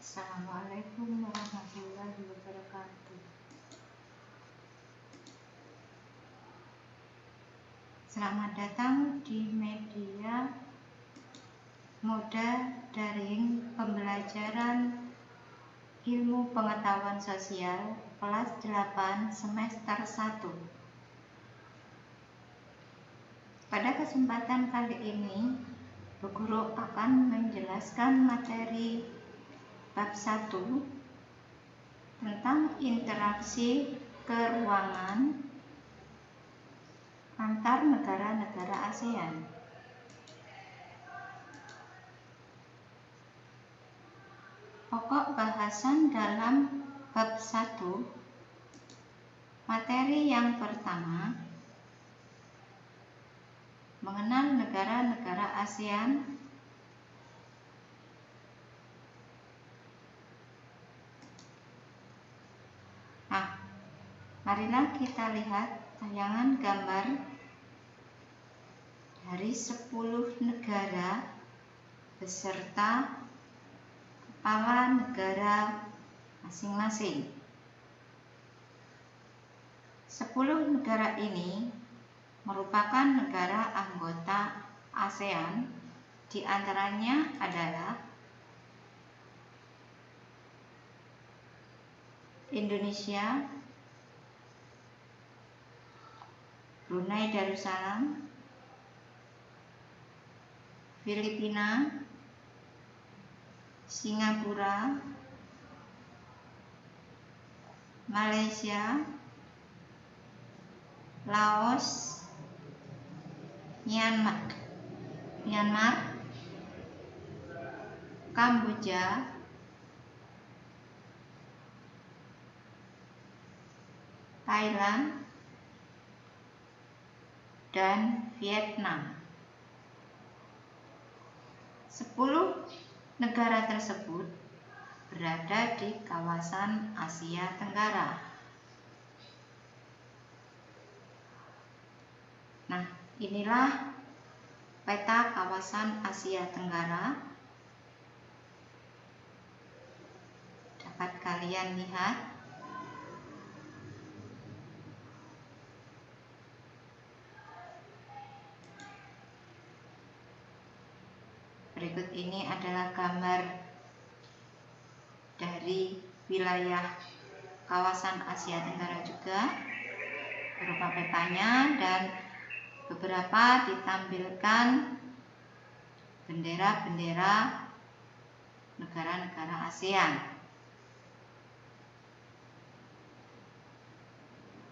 Assalamualaikum warahmatullahi wabarakatuh. Selamat datang di media moda daring pembelajaran ilmu pengetahuan sosial kelas 8 semester 1. Pada kesempatan kali ini, Bu Guru akan menjelaskan materi bab 1 tentang interaksi keruangan antar negara-negara ASEAN. Pokok bahasan dalam bab 1, materi yang pertama, mengenal negara-negara ASEAN. Nah, marilah kita lihat tayangan gambar dari 10 negara beserta kepala negara masing-masing. 10 negara ini merupakan negara anggota ASEAN, di antaranya adalah Indonesia, Brunei Darussalam, Filipina, Singapura, Malaysia, Laos, Myanmar, Kamboja, Thailand, dan Vietnam. 10 negara tersebut berada di kawasan Asia Tenggara. Nah, inilah peta kawasan Asia Tenggara. Dapat kalian lihat. Berikut ini adalah gambar dari wilayah kawasan Asia Tenggara juga, berupa petanya, dan beberapa ditampilkan bendera-bendera negara-negara ASEAN.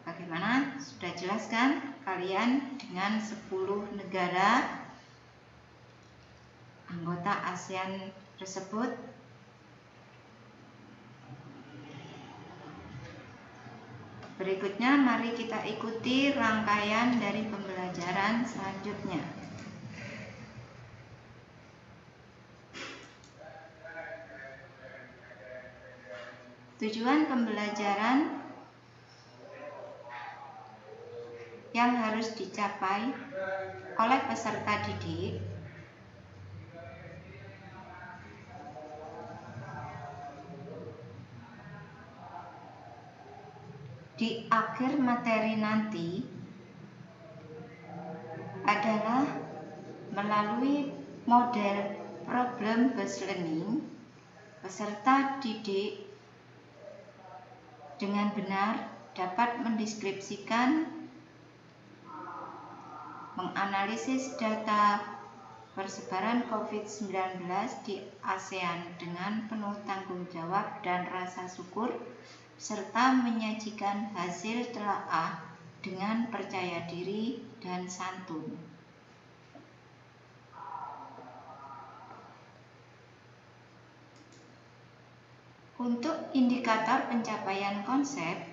Bagaimana? Sudah jelaskan kalian dengan 10 negara anggota ASEAN tersebut? Berikutnya mari kita ikuti rangkaian dari pembelajaran selanjutnya. Tujuan pembelajaran yang harus dicapai oleh peserta didik di akhir materi nanti adalah melalui model problem based learning, peserta didik dengan benar dapat mendeskripsikan, menganalisis data persebaran COVID-19 di ASEAN dengan penuh tanggung jawab dan rasa syukur, serta menyajikan hasil telaah dengan percaya diri dan santun. Untuk indikator pencapaian konsep,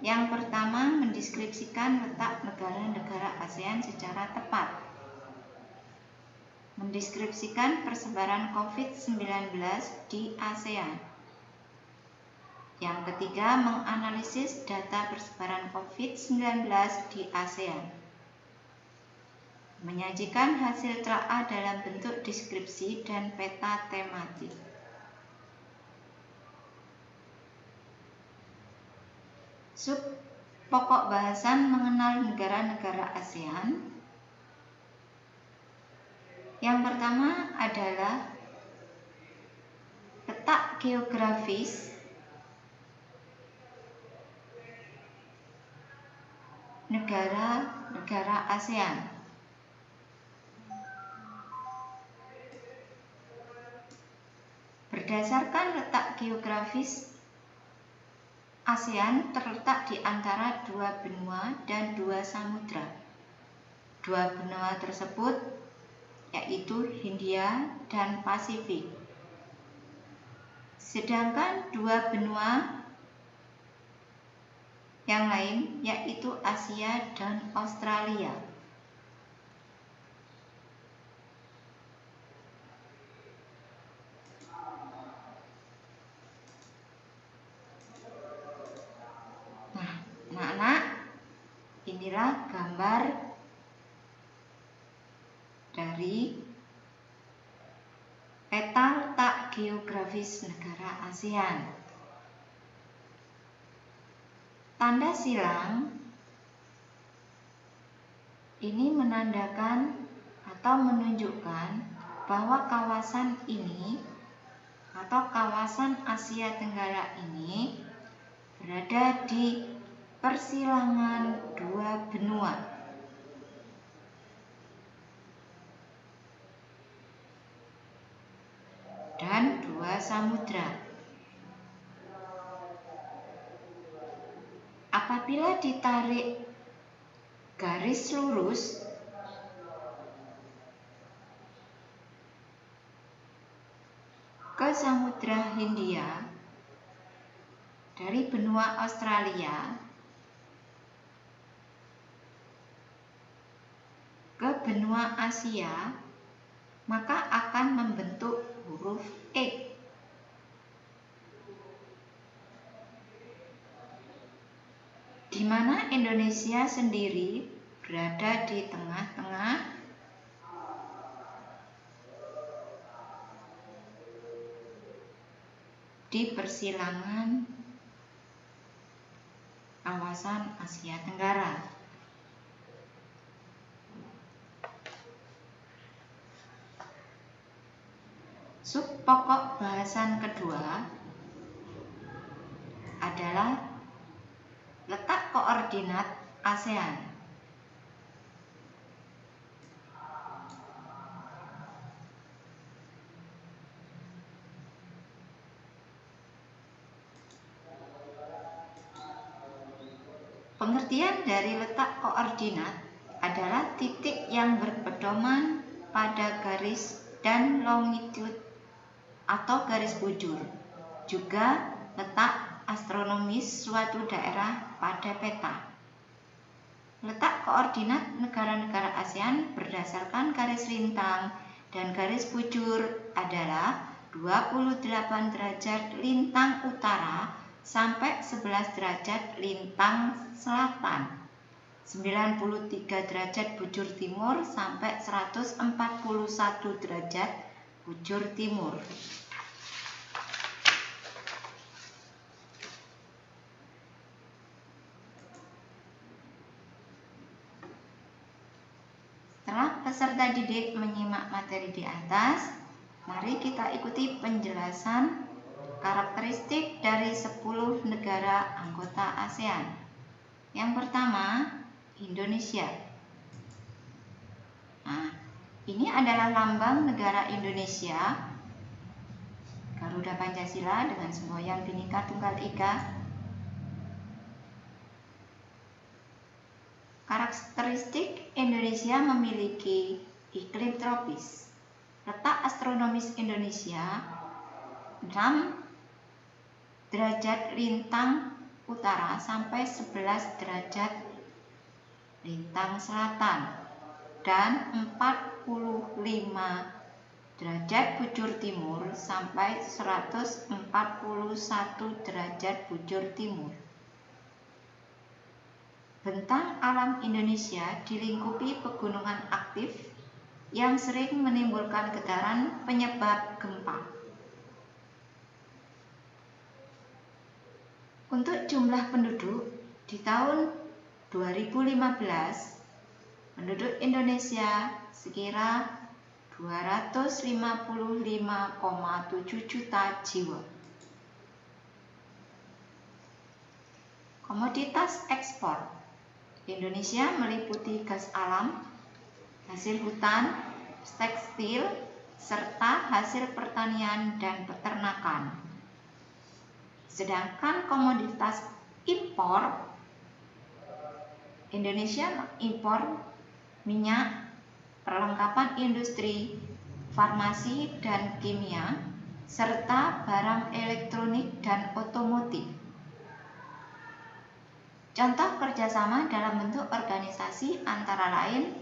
yang pertama, mendeskripsikan letak negara-negara ASEAN secara tepat. Mendeskripsikan persebaran COVID-19 di ASEAN. Yang ketiga, menganalisis data persebaran COVID-19 di ASEAN. menyajikan hasil telaah dalam bentuk deskripsi dan peta tematik. Sub pokok bahasan mengenal negara-negara ASEAN. Yang pertama adalah letak geografis negara-negara ASEAN. Berdasarkan letak geografis, ASEAN terletak di antara dua benua dan dua samudra. Dua benua tersebut yaitu Hindia dan Pasifik. Sedangkan dua benua yang lain yaitu Asia dan Australia. Nah, anak-anak, inilah gambar dari peta letak geografis negara ASEAN. Tanda silang ini menandakan atau menunjukkan bahwa kawasan ini atau kawasan Asia Tenggara ini berada di persilangan dua benua. Dan dua samudra. Apabila ditarik garis lurus ke Samudra Hindia dari benua Australia ke benua Asia, maka akan membentuk huruf E. Di mana Indonesia sendiri berada di tengah-tengah di persilangan kawasan Asia Tenggara. Sub pokok bahasan kedua adalah letak koordinat ASEAN. Pengertian dari letak koordinat adalah titik yang berpedoman pada garis dan longitude atau garis bujur, juga letak astronomis suatu daerah pada peta. Letak koordinat negara-negara ASEAN berdasarkan garis lintang dan garis bujur adalah 28 derajat lintang utara sampai 11 derajat lintang selatan, 93 derajat bujur timur sampai 141 derajat bujur timur. Setelah peserta didik menyimak materi di atas, mari kita ikuti penjelasan karakteristik dari 10 negara anggota ASEAN. Yang pertama, Indonesia. Nah, ini adalah lambang negara Indonesia, Garuda Pancasila dengan semboyan Bhinneka Tunggal Ika. Karakteristik Indonesia memiliki iklim tropis. Letak astronomis Indonesia 6 derajat lintang utara sampai 11 derajat lintang selatan dan 45 derajat bujur timur sampai 141 derajat bujur timur. Bentang alam Indonesia dilingkupi pegunungan aktif yang sering menimbulkan getaran penyebab gempa. Untuk jumlah penduduk di tahun 2015, penduduk Indonesia sekira 255,7 juta jiwa. Komoditas ekspor Indonesia meliputi gas alam, hasil hutan, tekstil, serta hasil pertanian dan peternakan. Sedangkan komoditas impor, Indonesia mengimpor minyak, perlengkapan industri, farmasi dan kimia, serta barang elektronik dan otomotif. Contoh kerjasama dalam bentuk organisasi antara lain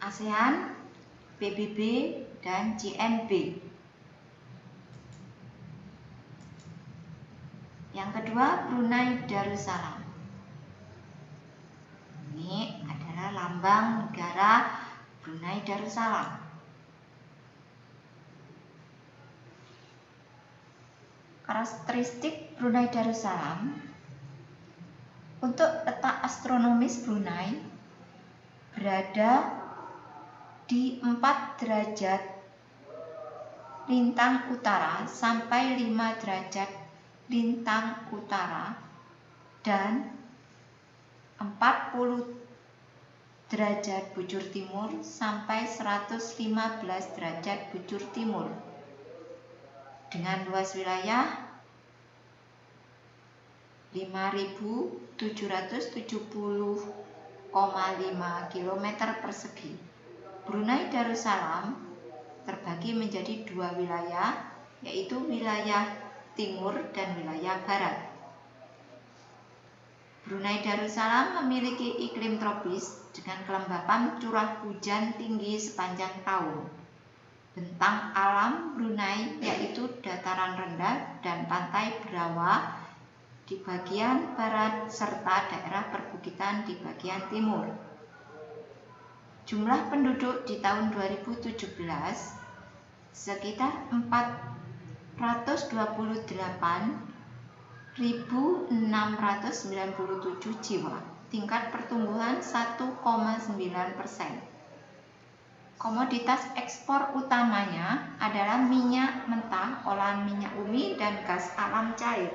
ASEAN, PBB, dan JNB. Yang kedua, Brunei Darussalam. Ini adalah lambang negara Brunei Darussalam. Karakteristik Brunei Darussalam: untuk letak astronomis, Brunei berada di 4 derajat lintang utara sampai 5 derajat lintang utara dan 40 derajat bujur timur sampai 115 derajat bujur timur, dengan luas wilayah 5.770,5 km persegi. Brunei Darussalam terbagi menjadi 2 wilayah, yaitu wilayah timur dan wilayah barat. Brunei Darussalam memiliki iklim tropis dengan kelembapan curah hujan tinggi sepanjang tahun. Bentang alam Brunei yaitu dataran rendah dan pantai berawak di bagian barat serta daerah perbukitan di bagian timur. Jumlah penduduk di tahun 2017 sekitar 428.697 jiwa, tingkat pertumbuhan 1,9%. Komoditas ekspor utamanya adalah minyak mentah, olahan minyak bumi, dan gas alam cair.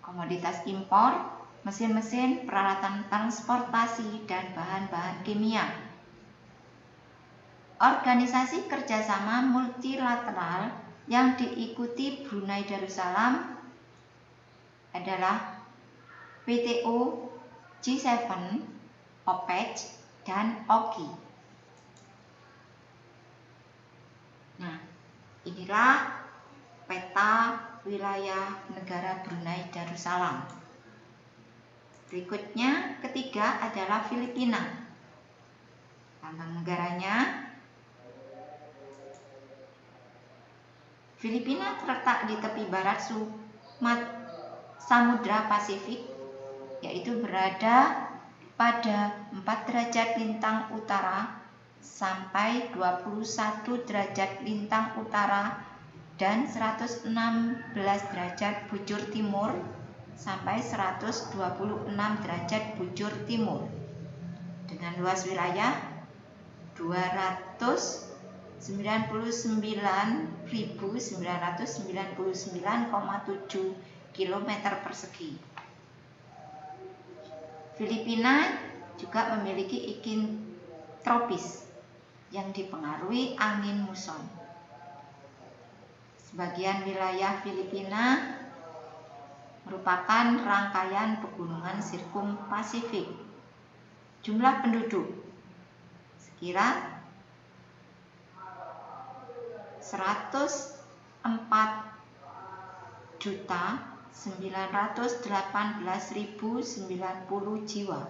Komoditas impor, mesin-mesin, peralatan transportasi, dan bahan-bahan kimia. Organisasi kerjasama multilateral yang diikuti Brunei Darussalam adalah WTO, G7, OPEC, dan OKI. Nah, inilah peta wilayah negara Brunei Darussalam. Berikutnya, ketiga adalah Filipina. Lambang negaranya, Filipina terletak di tepi barat Samudra Pasifik, yaitu berada pada 4 derajat lintang utara sampai 21 derajat lintang utara dan 116 derajat bujur timur sampai 126 derajat bujur timur, dengan luas wilayah 299.999,7 km persegi. Filipina juga memiliki iklim tropis yang dipengaruhi angin muson. Sebagian wilayah Filipina merupakan rangkaian pegunungan sirkum Pasifik. Jumlah penduduk sekira 104.918.090 jiwa.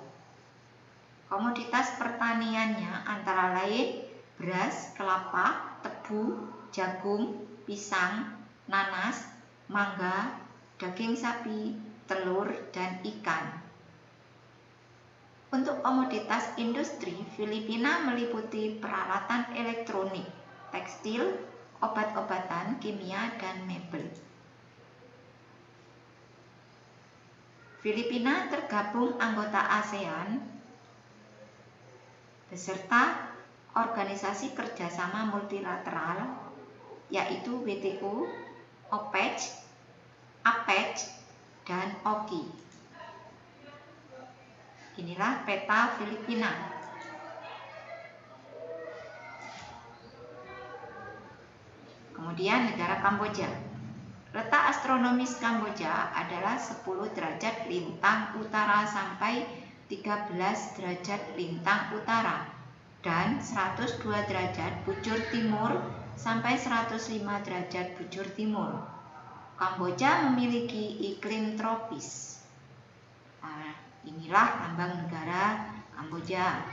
Komoditas pertaniannya antara lain beras, kelapa, tebu, jagung, pisang, nanas, mangga, daging sapi, telur, dan ikan. Untuk komoditas industri, Filipina meliputi peralatan elektronik, tekstil, obat-obatan, kimia, dan mebel. Filipina tergabung anggota ASEAN beserta Organisasi Kerjasama Multilateral yaitu WTO, OPEC, APEC, dan OKI. Inilah peta Filipina. Kemudian negara Kamboja. Letak astronomis Kamboja adalah 10 derajat lintang utara sampai 13 derajat lintang utara dan 102 derajat bujur timur sampai 105 derajat bujur timur. Kamboja memiliki iklim tropis. Nah, inilah lambang negara Kamboja.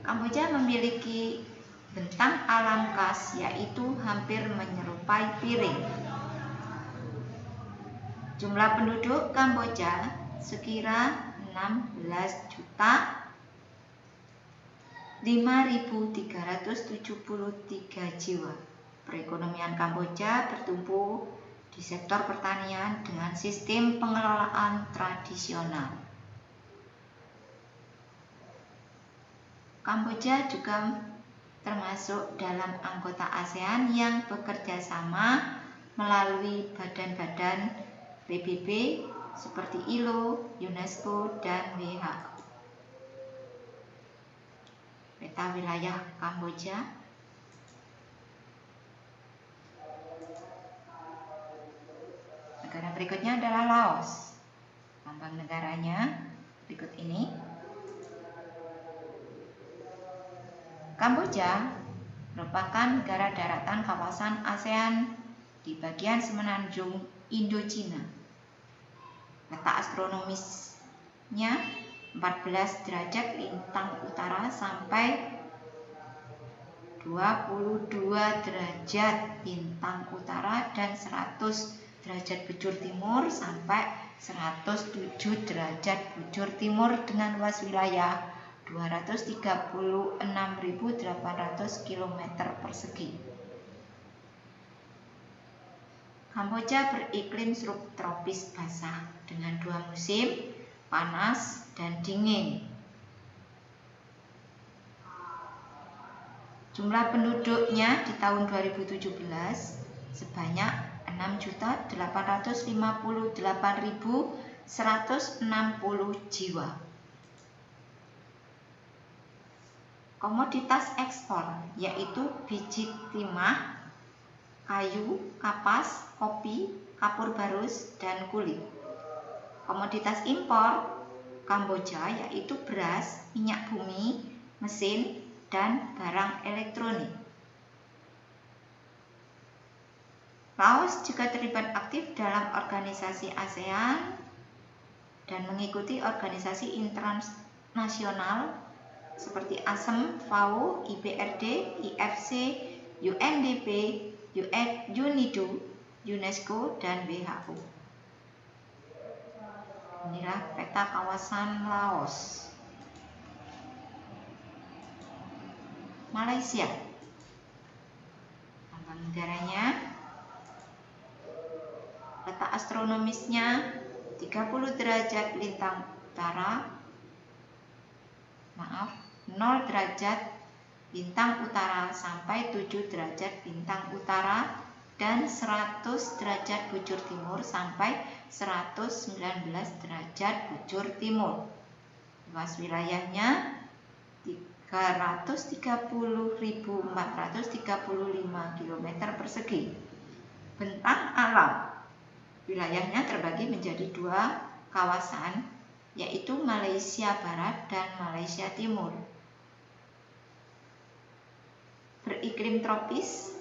Kamboja memiliki bentang alam khas yaitu hampir menyerupai piring. Jumlah penduduk Kamboja sekira 16.5.373 jiwa. Perekonomian Kamboja bertumpu di sektor pertanian dengan sistem pengelolaan tradisional. Kamboja juga termasuk dalam anggota ASEAN yang bekerja sama melalui badan-badan PBB seperti ILO, UNESCO, dan WHO. Peta wilayah Kamboja. Negara berikutnya adalah Laos. Lambang negaranya berikut ini. Kamboja merupakan negara daratan kawasan ASEAN di bagian semenanjung Indochina. Letak astronomisnya 14 derajat lintang utara sampai 22 derajat lintang utara dan 100 derajat bujur timur sampai 107 derajat bujur timur dengan luas wilayah 236.800 km persegi. Kamboja beriklim subtropis basah dengan 2 musim, panas dan dingin. Jumlah penduduknya di tahun 2017 sebanyak 6.858.160 jiwa. Komoditas ekspor yaitu biji timah, kayu, kapas, kopi, kapur barus, dan kulit. Komoditas impor Kamboja yaitu beras, minyak bumi, mesin, dan barang elektronik. Laos juga terlibat aktif dalam organisasi ASEAN dan mengikuti organisasi internasional seperti ASEM, FAO, IBRD, IFC, UNDP, UNIDO, UNESCO, dan WHO. Inilah peta kawasan Laos. Malaysia. Lambang negaranya. Letak astronomisnya 30 derajat lintang utara. 0 derajat bintang utara sampai 7 derajat bintang utara dan 100 derajat bujur timur sampai 119 derajat bujur timur. Luas wilayahnya 330.435 km persegi. Bentang alam wilayahnya terbagi menjadi 2 kawasan, yaitu Malaysia Barat dan Malaysia Timur. Beriklim tropis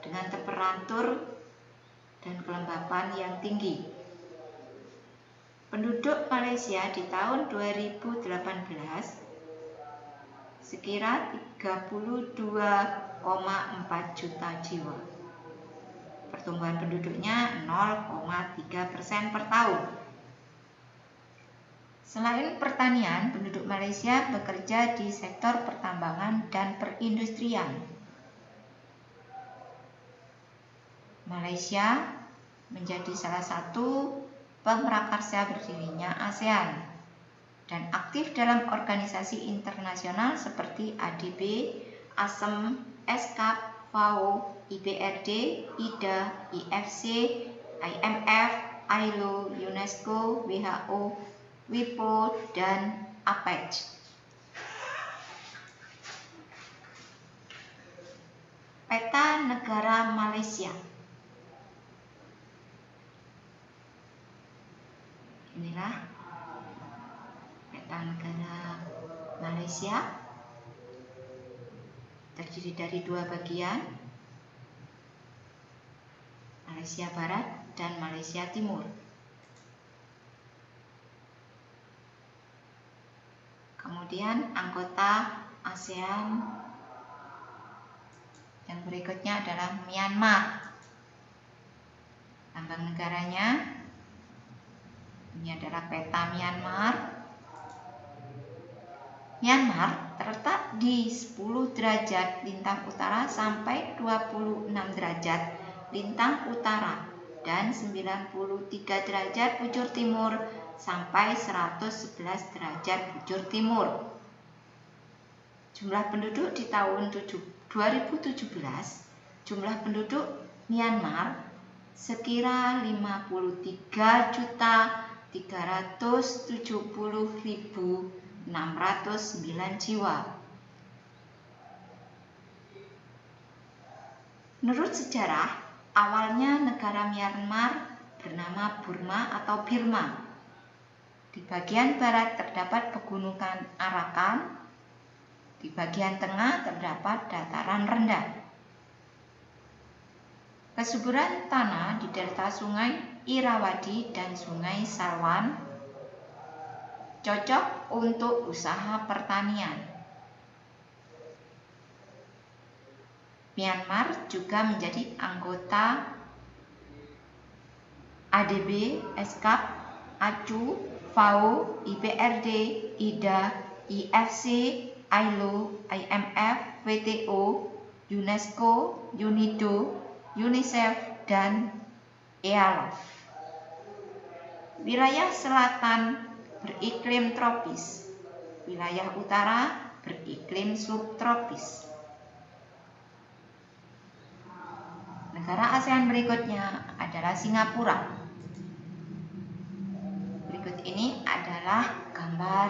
dengan temperatur dan kelembapan yang tinggi. Penduduk Malaysia di tahun 2018 sekira 32,4 juta jiwa. Pertumbuhan penduduknya 0,3% per tahun. Selain pertanian, penduduk Malaysia bekerja di sektor pertambangan dan perindustrian. Malaysia menjadi salah satu pemrakarsa berdirinya ASEAN dan aktif dalam organisasi internasional seperti ADB, ASEM, ESCAP, FAO, IBRD, IDA, IFC, IMF, ILO, UNESCO, WHO, WIPO, dan APEC. Peta negara Malaysia. Inilah peta negara Malaysia, terdiri dari dua bagian, Malaysia Barat dan Malaysia Timur. Kemudian anggota ASEAN yang berikutnya adalah Myanmar. Lambang negaranya, ini adalah peta Myanmar. Myanmar terletak di 10 derajat lintang utara sampai 26 derajat lintang utara dan 93 derajat bujur timur sampai 111 derajat bujur timur. Jumlah penduduk di tahun 2017, jumlah penduduk Myanmar sekira 53.370.609 jiwa. Menurut sejarah, awalnya negara Myanmar bernama Burma atau Birma. Di bagian barat terdapat pegunungan Arakan, di bagian tengah terdapat dataran rendah. Kesuburan tanah di delta sungai Irrawaddy dan sungai Salween cocok untuk usaha pertanian. Myanmar juga menjadi anggota ADB, ESCAP, ACU, FAO, IBRD, IDA, IFC, ILO, IMF, WTO, UNESCO, UNIDO, UNICEF, dan EALO. Wilayah selatan beriklim tropis, wilayah utara beriklim subtropis. Negara ASEAN berikutnya adalah Singapura. Berikut ini adalah gambar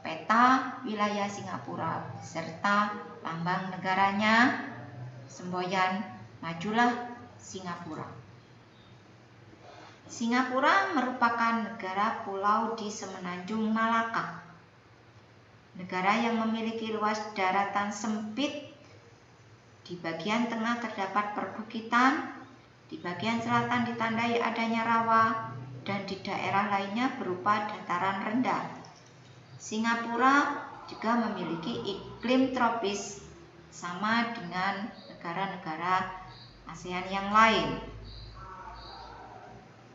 peta wilayah Singapura serta lambang negaranya, semboyan Majulah Singapura. Singapura merupakan negara pulau di semenanjung Malaka. Negara yang memiliki luas daratan sempit. Di bagian tengah terdapat perbukitan, di bagian selatan ditandai adanya rawa, dan di daerah lainnya berupa dataran rendah. Singapura juga memiliki iklim tropis sama dengan negara-negara ASEAN yang lain.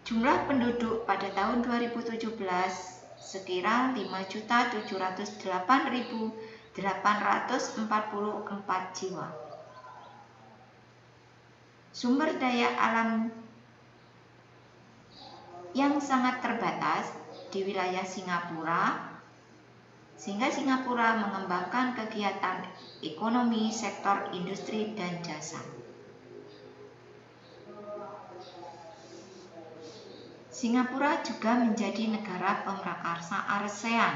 Jumlah penduduk pada tahun 2017 sekira 5.708.844 jiwa. Sumber daya alam yang sangat terbatas di wilayah Singapura, sehingga Singapura mengembangkan kegiatan ekonomi sektor industri dan jasa. Singapura juga menjadi negara pemrakarsa ASEAN.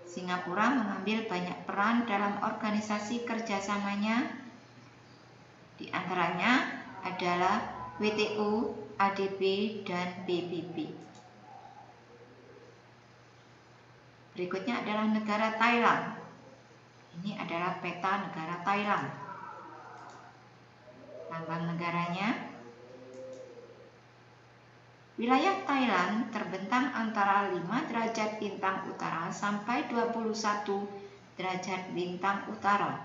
Singapura mengambil banyak peran dalam organisasi kerjasamanya, di antaranya adalah WTO, ADB, dan PBB. Berikutnya adalah negara Thailand. Ini adalah peta negara Thailand. Lambang negaranya. Wilayah Thailand terbentang antara 5 derajat lintang utara sampai 21 derajat lintang utara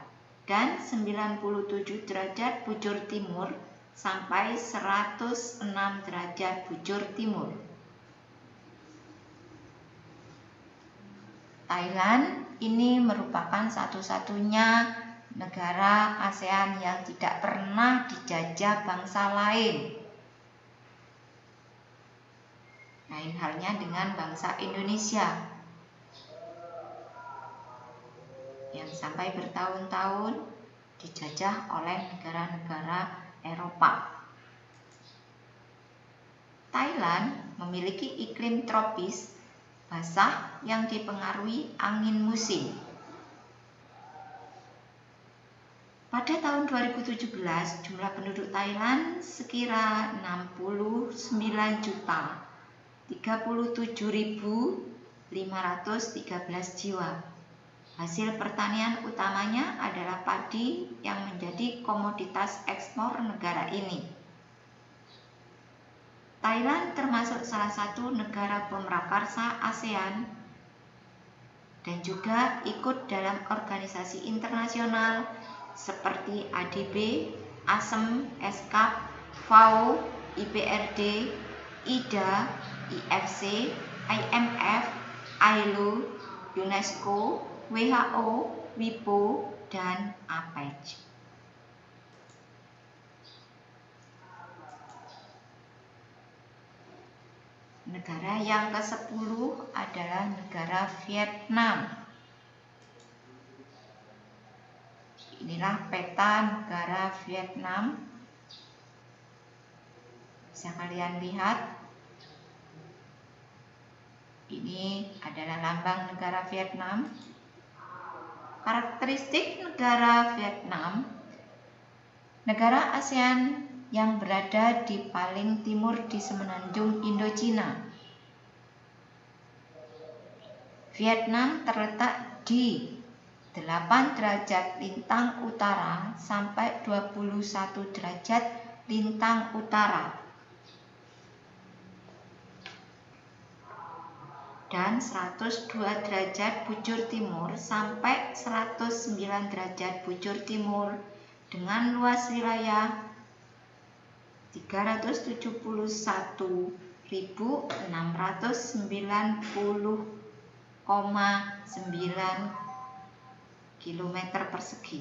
dan 97 derajat bujur timur sampai 106 derajat bujur timur. Thailand ini merupakan satu-satunya negara ASEAN yang tidak pernah dijajah bangsa lain. Lain halnya dengan bangsa Indonesia yang sampai bertahun-tahun dijajah oleh negara-negara Eropa. Thailand memiliki iklim tropis basah yang dipengaruhi angin musim. Pada tahun 2017, jumlah penduduk Thailand sekira 69.37.513 jiwa. Hasil pertanian utamanya adalah padi yang menjadi komoditas ekspor negara ini. Thailand termasuk salah satu negara pemrakarsa ASEAN dan juga ikut dalam organisasi internasional seperti ADB, ASEM, ESCAP, FAO, IBRD, IDA, IFC, IMF, ILO, UNESCO, WHO, WIPO, dan APEC. Negara yang ke-10 adalah negara Vietnam. Inilah peta negara Vietnam. Bisa kalian lihat. Ini adalah lambang negara Vietnam. Karakteristik negara Vietnam, negara ASEAN yang berada di paling timur di semenanjung Indochina. Vietnam terletak di 8 derajat lintang utara sampai 21 derajat lintang utara dan 102 derajat bujur timur sampai 109 derajat bujur timur dengan luas wilayah 371.690,9 km persegi.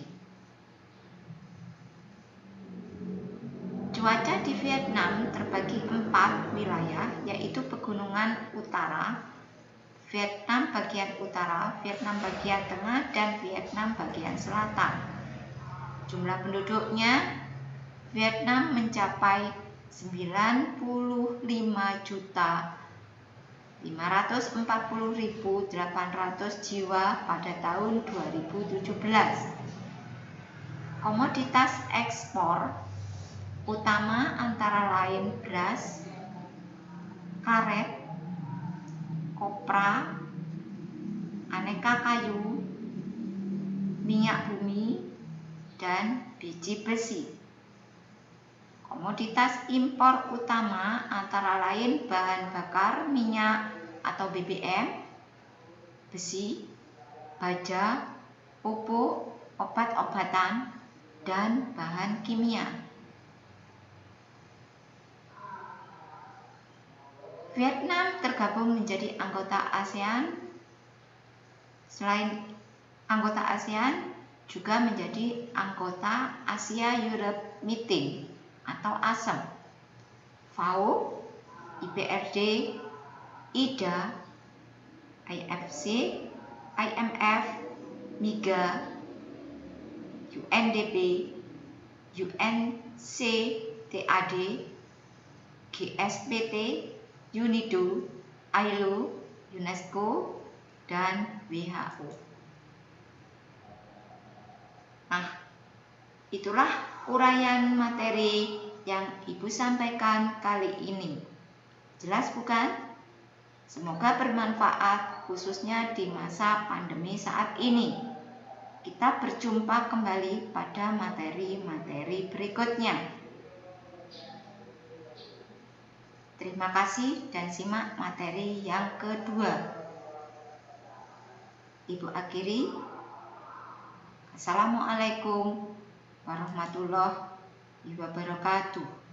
Cuaca di Vietnam terbagi 4 wilayah, yaitu pegunungan utara, Vietnam bagian utara, Vietnam bagian tengah, dan Vietnam bagian selatan. Jumlah penduduknya, Vietnam mencapai 95.540.800 jiwa pada tahun 2017. Komoditas ekspor utama antara lain beras, karet, kopra, aneka kayu, minyak bumi, dan biji besi. Komoditas impor utama antara lain bahan bakar minyak atau BBM, besi, baja, pupuk, obat-obatan, dan bahan kimia. Vietnam tergabung menjadi anggota ASEAN. Selain anggota ASEAN, juga menjadi anggota Asia Europe Meeting atau ASEM, FAO, IBRD, IDA, IFC, IMF, MIGA, UNDP, UNCTAD, GSPT, UNIDO, ILO, UNESCO, dan WHO. Nah, itulah uraian materi yang Ibu sampaikan kali ini. Jelas bukan? Semoga bermanfaat khususnya di masa pandemi saat ini. Kita berjumpa kembali pada materi-materi berikutnya. Terima kasih dan simak materi yang kedua. Ibu akhiri. Assalamualaikum warahmatullahi wabarakatuh.